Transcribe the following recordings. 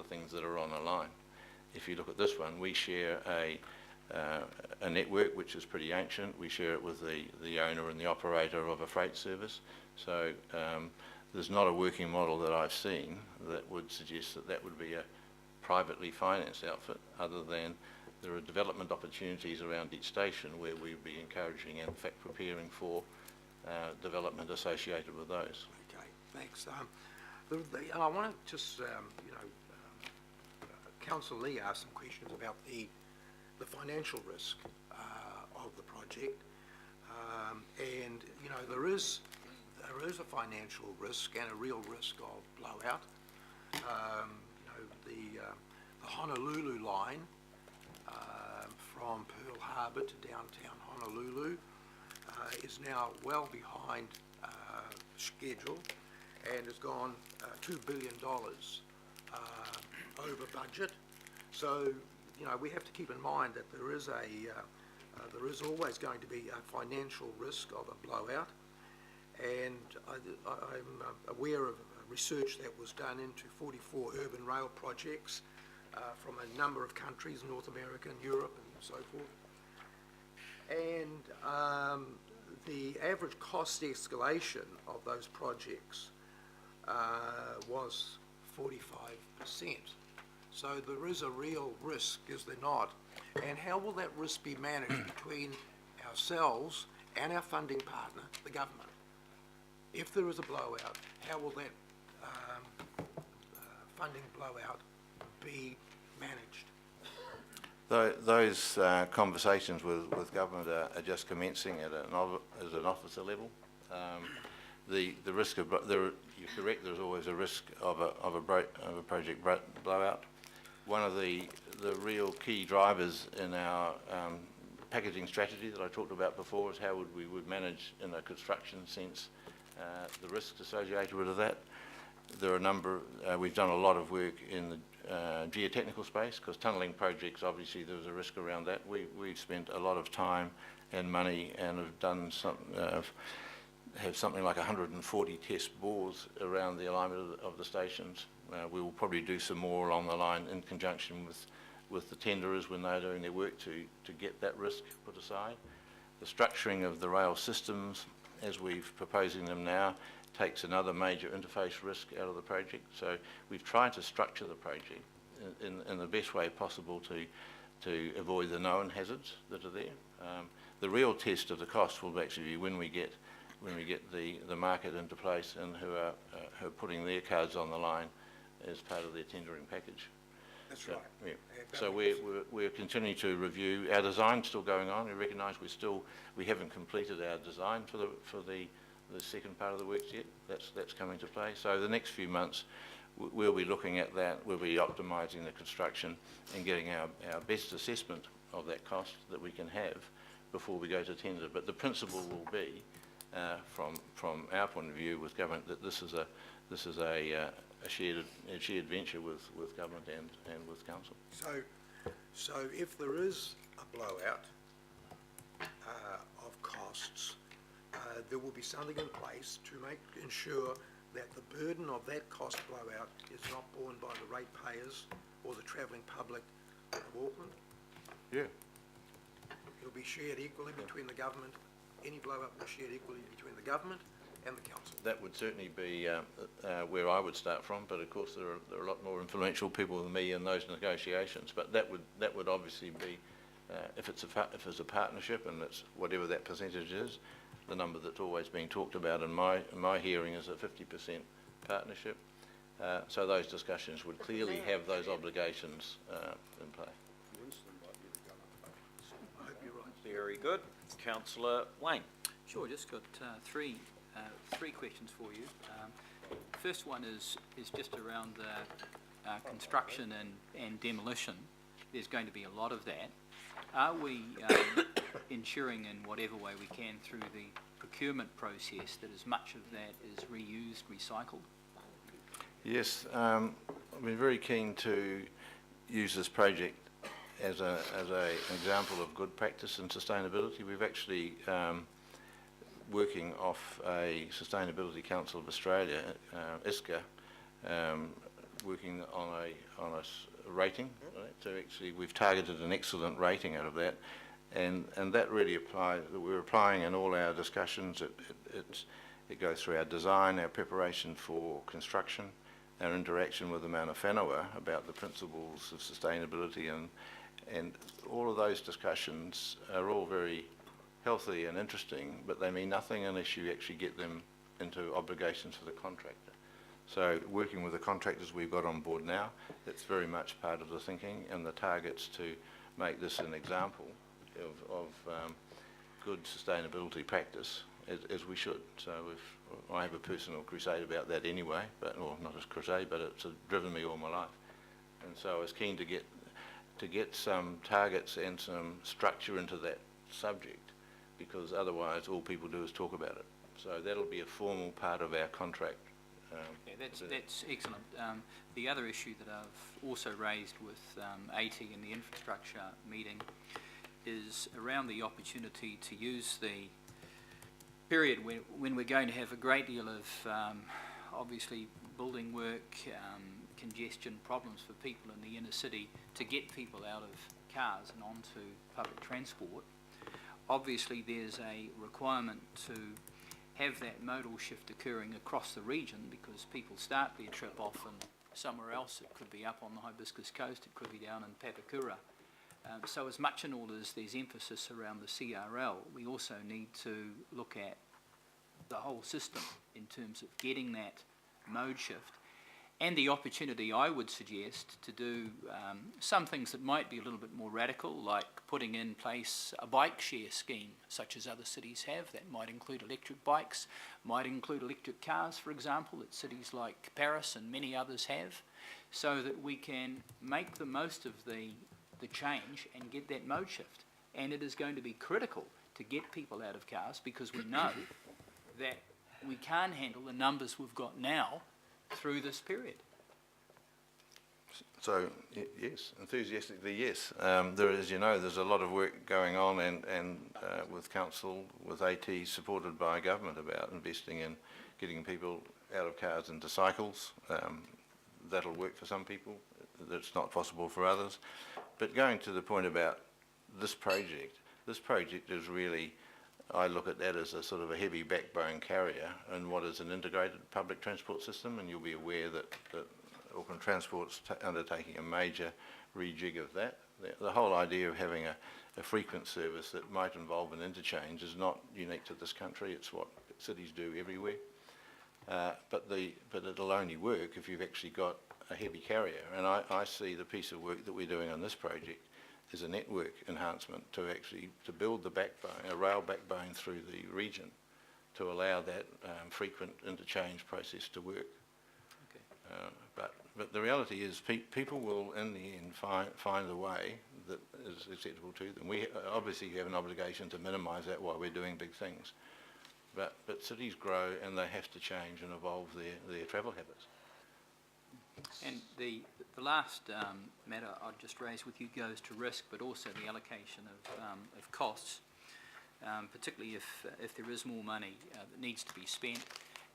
things that are on the line. If you look at this one, we share a network which is pretty ancient. We share it with the owner and the operator of a freight service. So there's not a working model that I've seen that would suggest that that would be a privately financed outfit, other than there are development opportunities around each station where we'd be encouraging and in fact preparing for development associated with those. Okay, thanks. I want to just, Councillor Lee asked some questions about the financial risk of the project, and there is a financial risk and a real risk of blowout. The Honolulu line from Pearl Harbor to downtown Honolulu is now well behind schedule and has gone $2 billion over budget. So we have to keep in mind that there is always going to be a financial risk of a blowout, and I'm aware of research that was done into 44 urban rail projects from a number of countries, North America and Europe and so forth. And the average cost escalation of those projects was 45%. So there is a real risk, is there not? And how will that risk be managed between ourselves and our funding partner, the government? If there is a blowout, how will that funding blowout be managed? Those conversations with government are just commencing at an officer level. The risk of you're correct. There's always a risk of a project blowout. One of the real key drivers in our packaging strategy that I talked about before is how we would manage in a construction sense the risks associated with that. There are a number. We've done a lot of work in the geotechnical space, because tunnelling projects, obviously there's a risk around that. We've spent a lot of time and money and have done have something like 140 test bores around the alignment of the stations. We will probably do some more along the line in conjunction with the tenderers when they're doing their work to get that risk put aside. The structuring of the rail systems, as we're proposing them now, takes another major interface risk out of the project. So we've tried to structure the project in the best way possible to avoid the known hazards that are there. The real test of the cost will actually be when we get the market into place and who are putting their cards on the line as part of their tendering package. That's right. Yeah. So we're continuing to review. Our design's still going on. We recognise we haven't completed our design for the second part of the works yet. That's coming to play. So the next few months we'll be looking at that. We'll be optimising the construction and getting our best assessment of that cost that we can have before we go to tender. But the principle will be, from our point of view with government, that this is a shared venture with government and with council. So if there is a blowout of costs, there will be something in place to ensure that the burden of that cost blowout is not borne by the ratepayers or the travelling public of Auckland? Yeah. It'll be shared equally between the government. Any blowout will be shared equally between the government and the council. That would certainly be where I would start from, but of course there are a lot more influential people than me in those negotiations. But that would obviously be if it's a partnership, and it's whatever that percentage is. The number that's always being talked about in my hearing is a 50% partnership. So those discussions would clearly have those obligations in play. I hope you're right. Very good. Councillor Wayne. Sure, just got three questions for you. First one is just around the construction and demolition. There's going to be a lot of that. Are we ensuring in whatever way we can through the procurement process that as much of that is reused, recycled? Yes, I've been very keen to use this project as an example of good practice and sustainability. We've actually working off a Sustainability Council of Australia, ISCA, working on a rating, right? So actually we've targeted an excellent rating out of that, and that really applies. We're applying in all our discussions. It goes through our design, our preparation for construction, our interaction with the Mana Whenua about the principles of sustainability, and all of those discussions are all very healthy and interesting, but they mean nothing unless you actually get them into obligations for the contractor. So working with the contractors we've got on board now, that's very much part of the thinking, and the targets to make this an example of good sustainability practice, as we should. So I have a personal crusade about that anyway, well, not a crusade, but it's driven me all my life. And so I was keen to get some targets and some structure into that subject, because otherwise all people do is talk about it. So that'll be a formal part of our contract. Yeah, that's excellent. The other issue that I've also raised with AT in the infrastructure meeting is around the opportunity to use the period when we're going to have a great deal of obviously building work, congestion problems for people in the inner city, to get people out of cars and onto public transport. Obviously there's a requirement to have that modal shift occurring across the region, because people start their trip often somewhere else. It could be up on the Hibiscus Coast, it could be down in Papakura. So as much and all as there's emphasis around the CRL, we also need to look at the whole system in terms of getting that mode shift, and the opportunity, I would suggest, to do some things that might be a little bit more radical, like putting in place a bike share scheme, such as other cities have. That might include electric bikes, might include electric cars, for example, that cities like Paris and many others have, so that we can make the most of the change and get that mode shift. And it is going to be critical to get people out of cars, because we know that we can't handle the numbers we've got now through this period. So yes, enthusiastically yes. There is, you know, there's a lot of work going on, and with council, with AT, supported by government, about investing in getting people out of cars into cycles. That'll work for some people. That's not possible for others. But going to the point about this project is really, I look at that as a sort of a heavy backbone carrier in what is an integrated public transport system, and you'll be aware that Auckland Transport's undertaking a major rejig of that. The whole idea of having a frequent service that might involve an interchange is not unique to this country. It's what cities do everywhere. But it'll only work if you've actually got a heavy carrier, and I see the piece of work that we're doing on this project is a network enhancement to build the backbone, a rail backbone through the region, to allow that frequent interchange process to work. Okay. But the reality is people will in the end find a way that is acceptable to them. We obviously have an obligation to minimise that while we're doing big things, but cities grow and they have to change and evolve their travel habits. And the last matter I'd just raise with you goes to risk, but also the allocation of costs, particularly if there is more money that needs to be spent.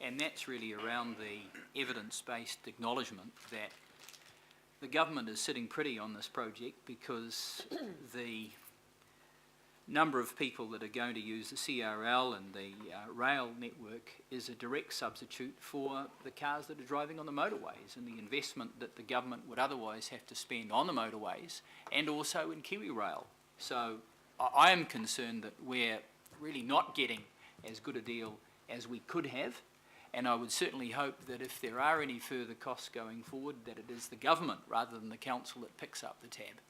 And that's really around the evidence-based acknowledgement that the government is sitting pretty on this project, because the number of people that are going to use the CRL and the rail network is a direct substitute for the cars that are driving on the motorways, and the investment that the government would otherwise have to spend on the motorways and also in Kiwi Rail. So I am concerned that we're really not getting as good a deal as we could have, and I would certainly hope that if there are any further costs going forward, that it is the government rather than the council that picks up the tab.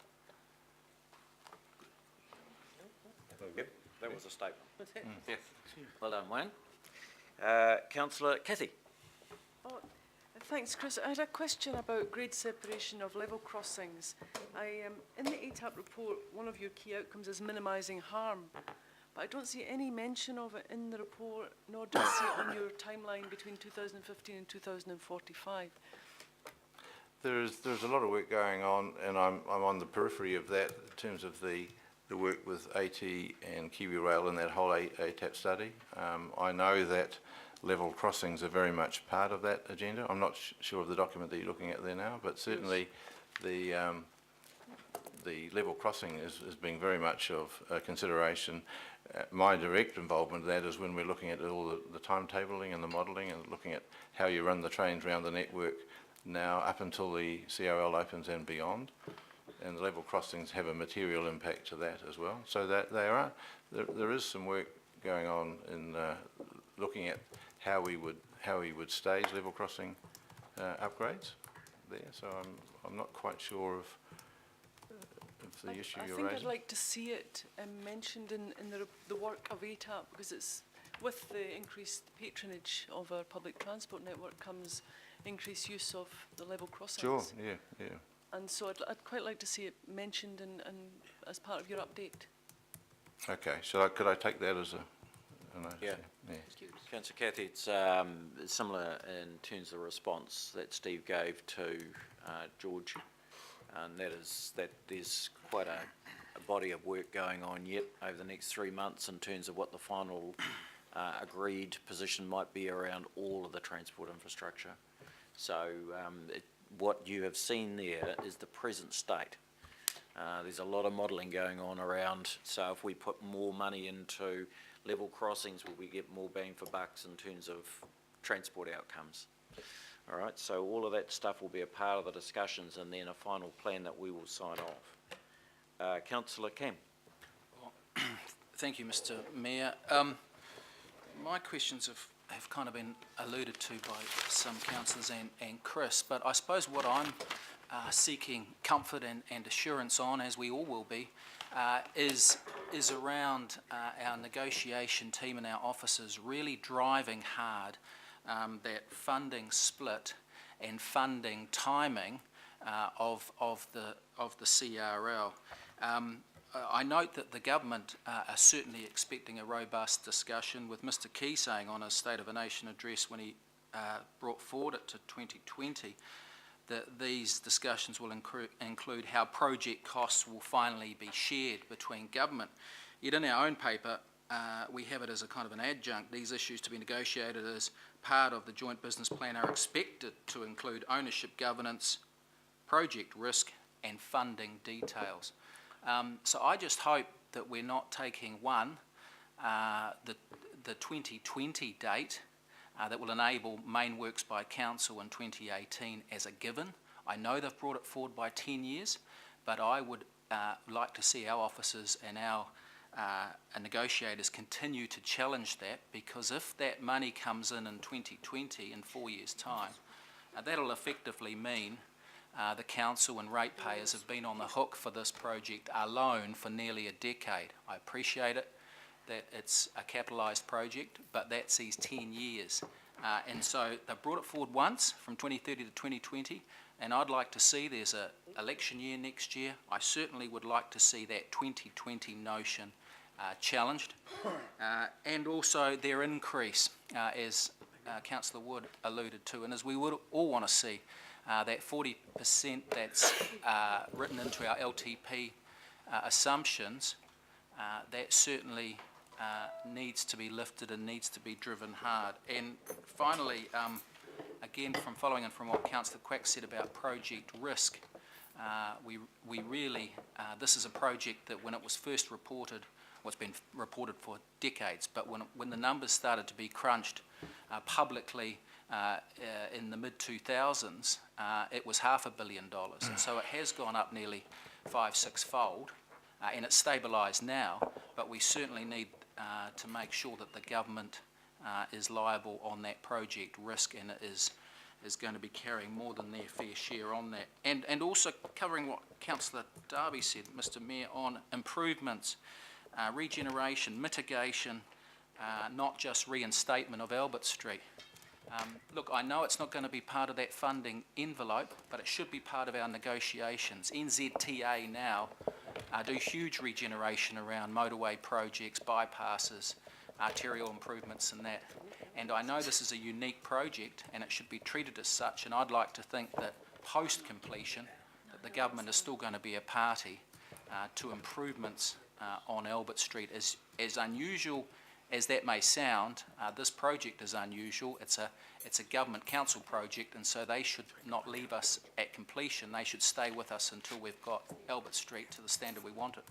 Yep, that was a statement. Yes. Well done, Wayne. Councillor Cathy. Oh, thanks, Chris. I had a question about grade separation of level crossings. In the ATAP report, one of your key outcomes is minimising harm, but I don't see any mention of it in the report, nor do I see it on your timeline between 2015 and 2045. There's a lot of work going on, and I'm on the periphery of that in terms of the work with AT and Kiwi Rail in that whole ATAP study. I know that level crossings are very much part of that agenda. I'm not sure of the document that you're looking at there now, but certainly the level crossing is being very much of consideration. My direct involvement in that is when we're looking at all the timetabling and the modelling and looking at how you run the trains around the network now up until the CRL opens and beyond. And the level crossings have a material impact to that as well. So that there is some work going on in looking at how we would stage level crossing upgrades there. So I'm not quite sure of the issue you're raising. I think I'd like to see it mentioned in the work of ATAP, because it's with the increased patronage of our public transport network comes increased use of the level crossings. Sure, yeah. And so I'd quite like to see it mentioned and as part of your update. Okay, so could I take that as a notice? Yeah. Yeah. Councillor Cathy, it's similar in terms of the response that Steve gave to George, and that is that there's quite a body of work going on yet over the next 3 months in terms of what the final agreed position might be around all of the transport infrastructure. So what you have seen there is the present state. There's a lot of modelling going on around, so if we put more money into level crossings, will we get more bang for bucks in terms of transport outcomes? All right, so all of that stuff will be a part of the discussions and then a final plan that we will sign off. Councillor Cam. Well, thank you, Mr. Mayor. My questions have kind of been alluded to by some councillors and Chris, but I suppose what I'm seeking comfort and assurance on, as we all will be, is around our negotiation team and our officers really driving hard that funding split and funding timing of the CRL. I note that the government are certainly expecting a robust discussion, with Mr Key saying on his State of the Nation address when he brought forward it to 2020 that these discussions will include how project costs will finally be shared between government. Yet in our own paper, we have it as a kind of an adjunct. These issues to be negotiated as part of the joint business plan are expected to include ownership governance, project risk and funding details. So I just hope that we're not taking the 2020 date that will enable main works by council in 2018 as a given. I know they've brought it forward by 10 years, but I would like to see our officers and our negotiators continue to challenge that, because if that money comes in 2020 in 4 years' time, that'll effectively mean the council and ratepayers have been on the hook for this project alone for nearly a decade. I appreciate it, that it's a capitalised project, but that sees 10 years. And so they brought it forward once from 2030 to 2020, and I'd like to see there's an election year next year. I certainly would like to see that 2020 notion challenged. And also their increase, as Councillor Wood alluded to, and as we would all want to see, that 40% that's written into our LTP assumptions, that certainly needs to be lifted and needs to be driven hard. And finally, again, from following on from what Councillor Quack said about project risk, we really, this is a project that when it was first reported, well, it's been reported for decades, but when the numbers started to be crunched publicly in the mid-2000s, it was $500 million. And so it has gone up nearly 5-6-fold, and it's stabilised now, but we certainly need to make sure that the government is liable on that project risk and is going to be carrying more than their fair share on that. And also covering what Councillor Darby said, Mr Mayor, on improvements, regeneration, mitigation, not just reinstatement of Albert Street. Look, I know it's not going to be part of that funding envelope, but it should be part of our negotiations. NZTA now do huge regeneration around motorway projects, bypasses, arterial improvements and that. And I know this is a unique project and it should be treated as such, and I'd like to think that post-completion that the government is still going to be a party to improvements on Albert Street. As unusual as that may sound, this project is unusual. It's a government council project, and so they should not leave us at completion. They should stay with us until we've got Albert Street to the standard we want it.